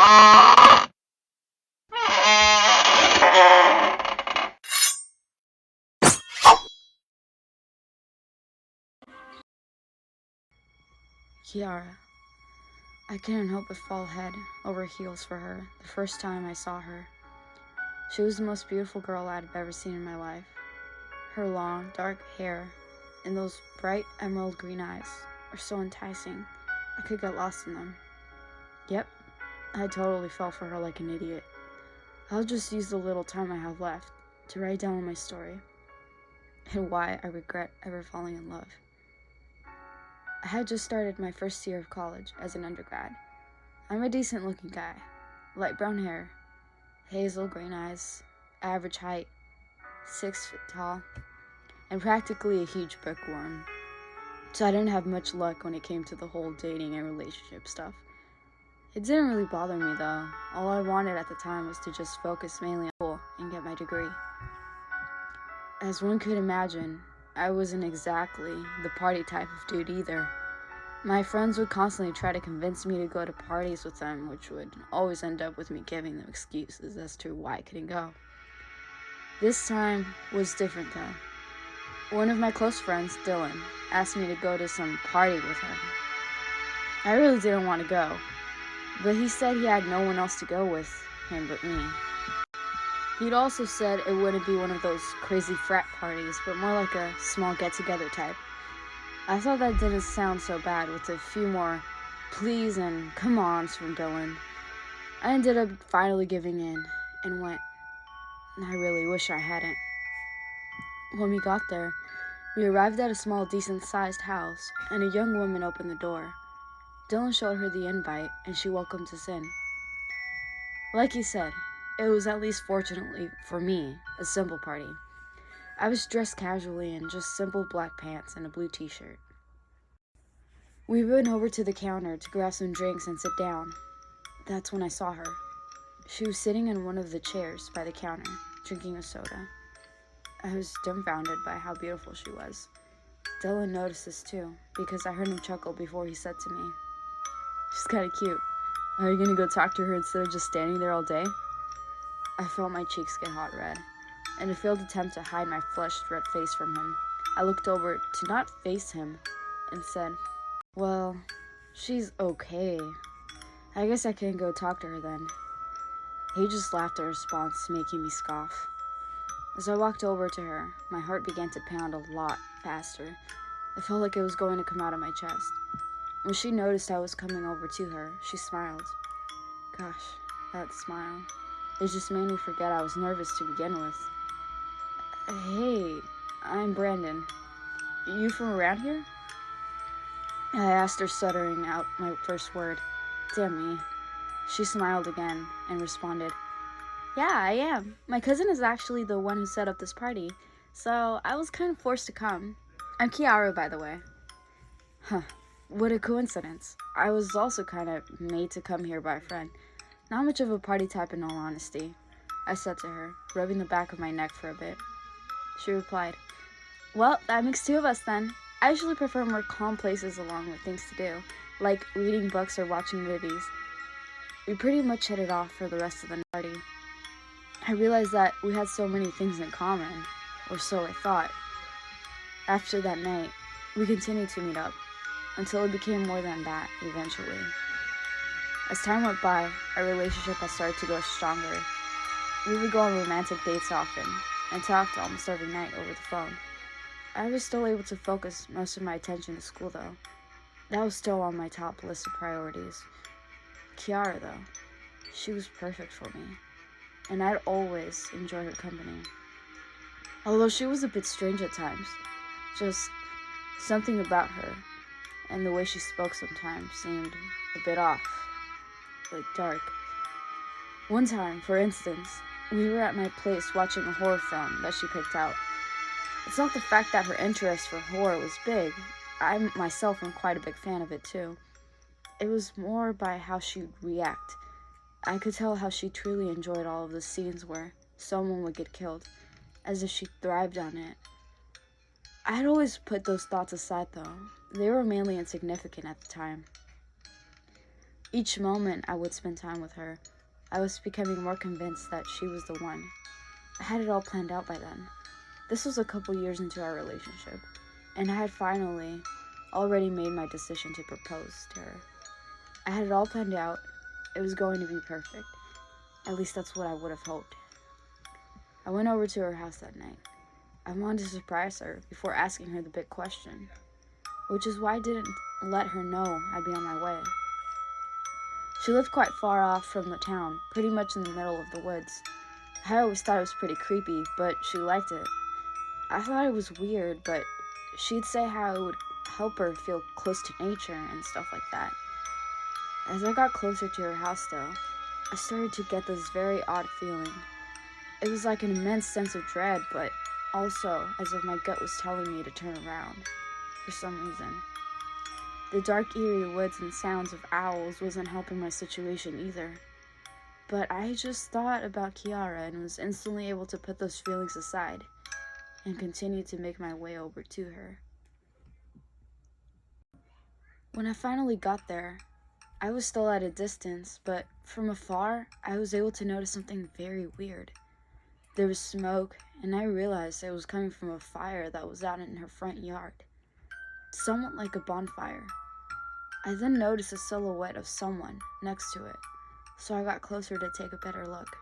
Kiara. I couldn't help but fall head over heels for her the first time I saw her. She was the most beautiful girl I'd ever seen in my life. Her long, dark hair and those bright emerald green eyes are so enticing. I could get lost in them. Yep, I totally fell for her like an idiot. I'll just use the little time I have left to write down my story and why I regret ever falling in love. I had just started my first year of college as an undergrad. I'm a decent looking guy, light brown hair, hazel green eyes, average height, 6 feet tall, and practically a huge bookworm. So I didn't have much luck when it came to the whole dating and relationship stuff. It didn't really bother me though. All I wanted at the time was to just focus mainly on school and get my degree. As one could imagine, I wasn't exactly the party type of dude either. My friends would constantly try to convince me to go to parties with them, which would always end up with me giving them excuses as to why I couldn't go. This time was different though. One of my close friends, Dylan, asked me to go to some party with him. I really didn't want to go, but he said he had no one else to go with him but me. He'd also said it wouldn't be one of those crazy frat parties, but more like a small get-together type. I thought that didn't sound so bad with a few more please and come-ons from Dylan. I ended up finally giving in and went. I really wish I hadn't. When we got there, we arrived at a small, decent-sized house, and a young woman opened the door. Dylan showed her the invite, and she welcomed us in. Like he said, it was, at least fortunately for me, a simple party. I was dressed casually in just simple black pants and a blue t-shirt. We went over to the counter to grab some drinks and sit down. That's when I saw her. She was sitting in one of the chairs by the counter, drinking a soda. I was dumbfounded by how beautiful she was. Dylan noticed this too, because I heard him chuckle before he said to me, "She's kind of cute. Are you gonna go talk to her instead of just standing there all day?" I felt my cheeks get hot red. In a failed attempt to hide my flushed red face from him, I looked over to not face him and said, "Well, she's okay. I guess I can go talk to her then." He just laughed in response, making me scoff. As I walked over to her, my heart began to pound a lot faster. I felt like it was going to come out of my chest. When she noticed I was coming over to her, she smiled. Gosh, that smile. It just made me forget I was nervous to begin with. "Hey, I'm Brandon. You from around here?" I asked her, stuttering out my first word. Damn me. She smiled again and responded, "Yeah, I am. My cousin is actually the one who set up this party, so I was kind of forced to come. I'm Kiara, by the way." Huh, what a coincidence. I was also kind of made to come here by a friend. Not much of a party type in all honesty, I said to her, rubbing the back of my neck for a bit. She replied, "Well, that makes two of us then. I usually prefer more calm places along with things to do, like reading books or watching movies." We pretty much hit it off for the rest of the party. I realized that we had so many things in common, or so I thought. After that night, we continued to meet up, until it became more than that eventually. As time went by, our relationship had started to grow stronger. We would go on romantic dates often, and talked almost every night over the phone. I was still able to focus most of my attention to school though. That was still on my top list of priorities. Kiara though, she was perfect for me, and I'd always enjoy her company. Although she was a bit strange at times, just something about her, and the way she spoke sometimes seemed a bit off, like dark. One time, for instance, we were at my place watching a horror film that she picked out. It's not the fact that her interest for horror was big. I myself am quite a big fan of it too. It was more by how she'd react. I could tell how she truly enjoyed all of the scenes where someone would get killed, as if she thrived on it. I had always put those thoughts aside though. They were mainly insignificant at the time. Each moment I would spend time with her, I was becoming more convinced that she was the one. I had it all planned out by then. This was a couple years into our relationship, and I had finally already made my decision to propose to her. I had it all planned out. It was going to be perfect. At least that's what I would have hoped. I went over to her house that night. I wanted to surprise her before asking her the big question, which is why I didn't let her know I'd be on my way. She lived quite far off from the town, pretty much in the middle of the woods. I always thought it was pretty creepy, but she liked it. I thought it was weird, but she'd say how it would help her feel close to nature and stuff like that. As I got closer to her house, though, I started to get this very odd feeling. It was like an immense sense of dread, but also as if my gut was telling me to turn around, for some reason. The dark, eerie woods and sounds of owls wasn't helping my situation either. But I just thought about Kiara and was instantly able to put those feelings aside and continue to make my way over to her. When I finally got there, I was still at a distance, but from afar, I was able to notice something very weird. There was smoke, and I realized it was coming from a fire that was out in her front yard, somewhat like a bonfire. I then noticed a silhouette of someone next to it, so I got closer to take a better look.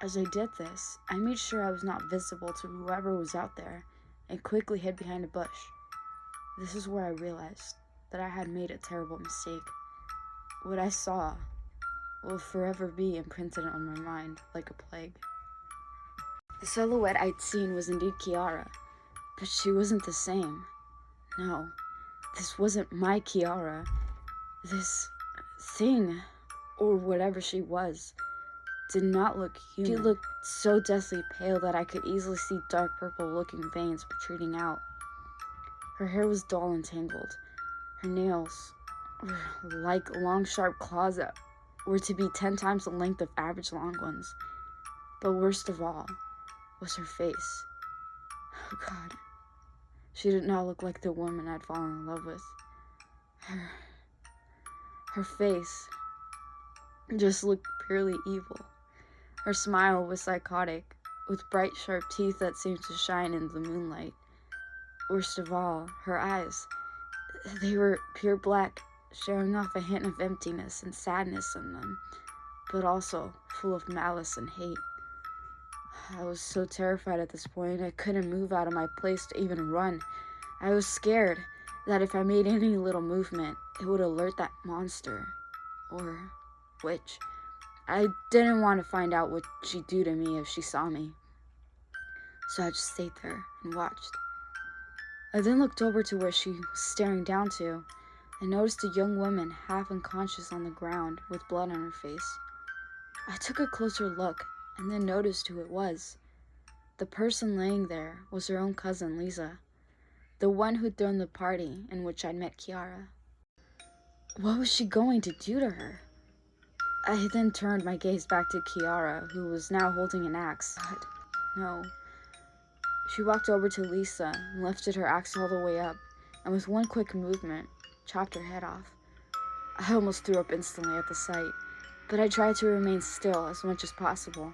As I did this, I made sure I was not visible to whoever was out there and quickly hid behind a bush. This is where I realized that I had made a terrible mistake. What I saw will forever be imprinted on my mind like a plague. The silhouette I'd seen was indeed Kiara, but she wasn't the same. No, this wasn't my Kiara. This thing, or whatever she was, did not look human. She looked so deathly pale that I could easily see dark purple-looking veins protruding out. Her hair was dull and tangled. Her nails were like long, sharp claws that were to be 10 times the length of average long ones. But worst of all was her face. Oh God. She did not look like the woman I'd fallen in love with. Her face just looked purely evil. Her smile was psychotic, with bright, sharp teeth that seemed to shine in the moonlight. Worst of all, her eyes. They were pure black, showing off a hint of emptiness and sadness in them, but also full of malice and hate. I was so terrified at this point, I couldn't move out of my place to even run. I was scared that if I made any little movement, it would alert that monster, or witch. I didn't want to find out what she'd do to me if she saw me. So I just stayed there and watched. I then looked over to where she was staring down to and noticed a young woman half unconscious on the ground with blood on her face. I took a closer look and then noticed who it was. The person laying there was her own cousin, Lisa, the one who'd thrown the party in which I'd met Kiara. What was she going to do to her? I then turned my gaze back to Kiara, who was now holding an axe. But no. She walked over to Lisa and lifted her axe all the way up, and with one quick movement, chopped her head off. I almost threw up instantly at the sight, but I tried to remain still as much as possible.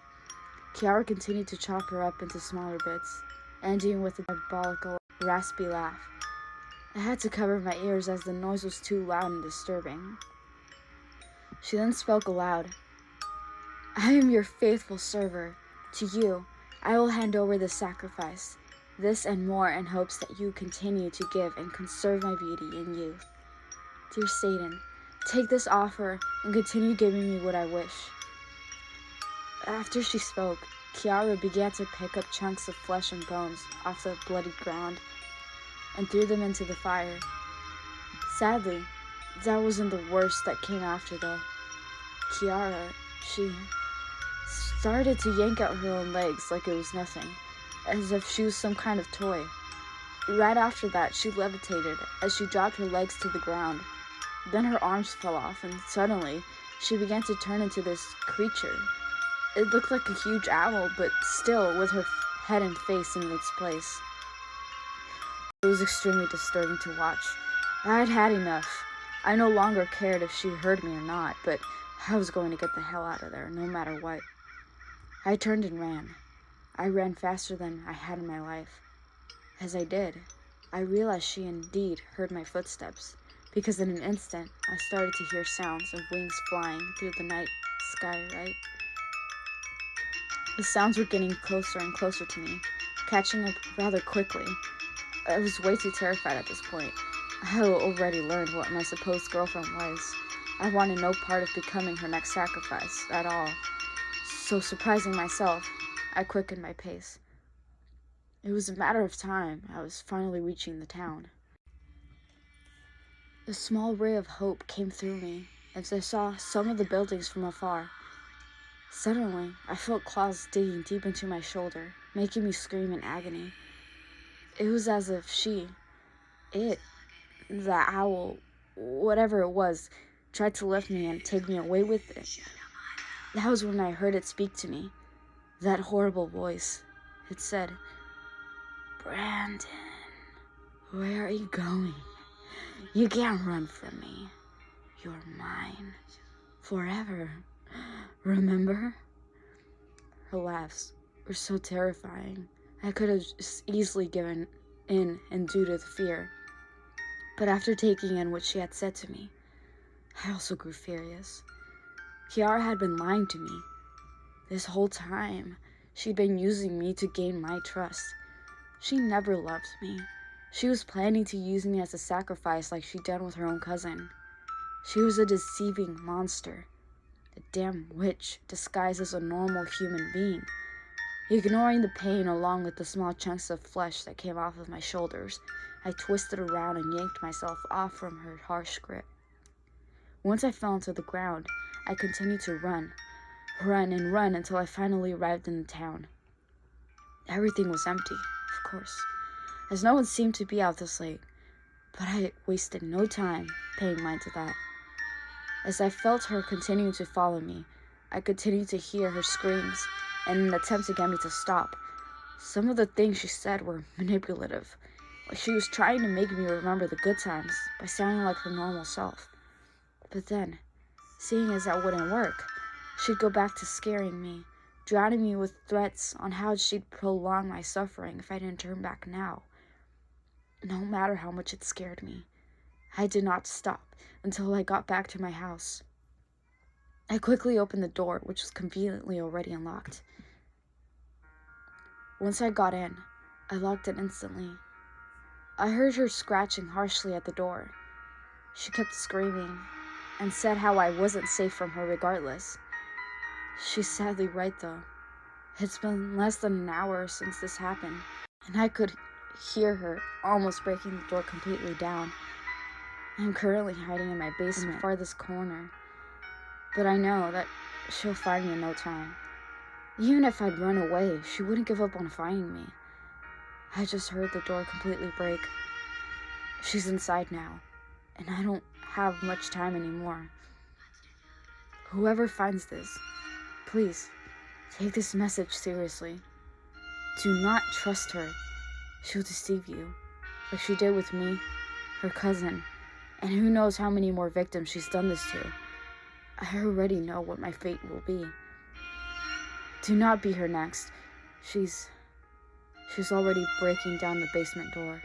Kiara continued to chop her up into smaller bits, ending with a diabolical, raspy laugh. I had to cover my ears as the noise was too loud and disturbing. She then spoke aloud. "I am your faithful server. To you, I will hand over this sacrifice, this and more in hopes that you continue to give and conserve my beauty and youth. Dear Satan, take this offer and continue giving me what I wish." After she spoke, Kiara began to pick up chunks of flesh and bones off the bloody ground and threw them into the fire. Sadly, that wasn't the worst that came after though. Kiara, she started to yank out her own legs like it was nothing, as if she was some kind of toy. Right after that, she levitated as she dropped her legs to the ground. Then her arms fell off, and suddenly, she began to turn into this creature. It looked like a huge owl, but still with her head and face in its place. It was extremely disturbing to watch. I had had enough. I no longer cared if she heard me or not, but I was going to get the hell out of there, no matter what. I turned and ran. I ran faster than I had in my life. As I did, I realized she indeed heard my footsteps, because in an instant, I started to hear sounds of wings flying through the night sky, right? The sounds were getting closer and closer to me, catching up rather quickly. I was way too terrified at this point. I had already learned what my supposed girlfriend was. I wanted no part of becoming her next sacrifice at all. So, surprising myself, I quickened my pace. It was a matter of time. I was finally reaching the town. A small ray of hope came through me as I saw some of the buildings from afar. Suddenly, I felt claws digging deep into my shoulder, making me scream in agony. It was as if the owl, whatever it was, tried to lift me and take me away with it. That was when I heard it speak to me. That horrible voice. It said, "Brandon, where are you going? You can't run from me. You're mine. Forever. Remember?" Her laughs were so terrifying. I could have just easily given in and due to the fear. But after taking in what she had said to me, I also grew furious. Kiara had been lying to me. This whole time, she'd been using me to gain my trust. She never loved me. She was planning to use me as a sacrifice like she'd done with her own cousin. She was a deceiving monster. A damn witch disguised as a normal human being. Ignoring the pain along with the small chunks of flesh that came off of my shoulders, I twisted around and yanked myself off from her harsh grip. Once I fell onto the ground, I continued to run and run until I finally arrived in the town. Everything was empty, of course, as no one seemed to be out this late, but I wasted no time paying mind to that. As I felt her continuing to follow me, I continued to hear her screams in an attempt to get me to stop. Some of the things she said were manipulative, like she was trying to make me remember the good times by sounding like her normal self. But then, seeing as that wouldn't work, she'd go back to scaring me, drowning me with threats on how she'd prolong my suffering if I didn't turn back now. No matter how much it scared me, I did not stop until I got back to my house. I quickly opened the door, which was conveniently already unlocked. Once I got in, I locked it instantly. I heard her scratching harshly at the door. She kept screaming and said how I wasn't safe from her regardless. She's sadly right though. It's been less than an hour since this happened, and I could hear her almost breaking the door completely down. I'm currently hiding in my basement, farthest corner, but I know that she'll find me in no time. Even if I'd run away, she wouldn't give up on finding me. I just heard the door completely break. She's inside now, and I don't have much time anymore. Whoever finds this, please take this message seriously. Do not trust her. She'll deceive you, like she did with me, her cousin, and who knows how many more victims she's done this to. I already know what my fate will be. Do not be her next. She's already breaking down the basement door.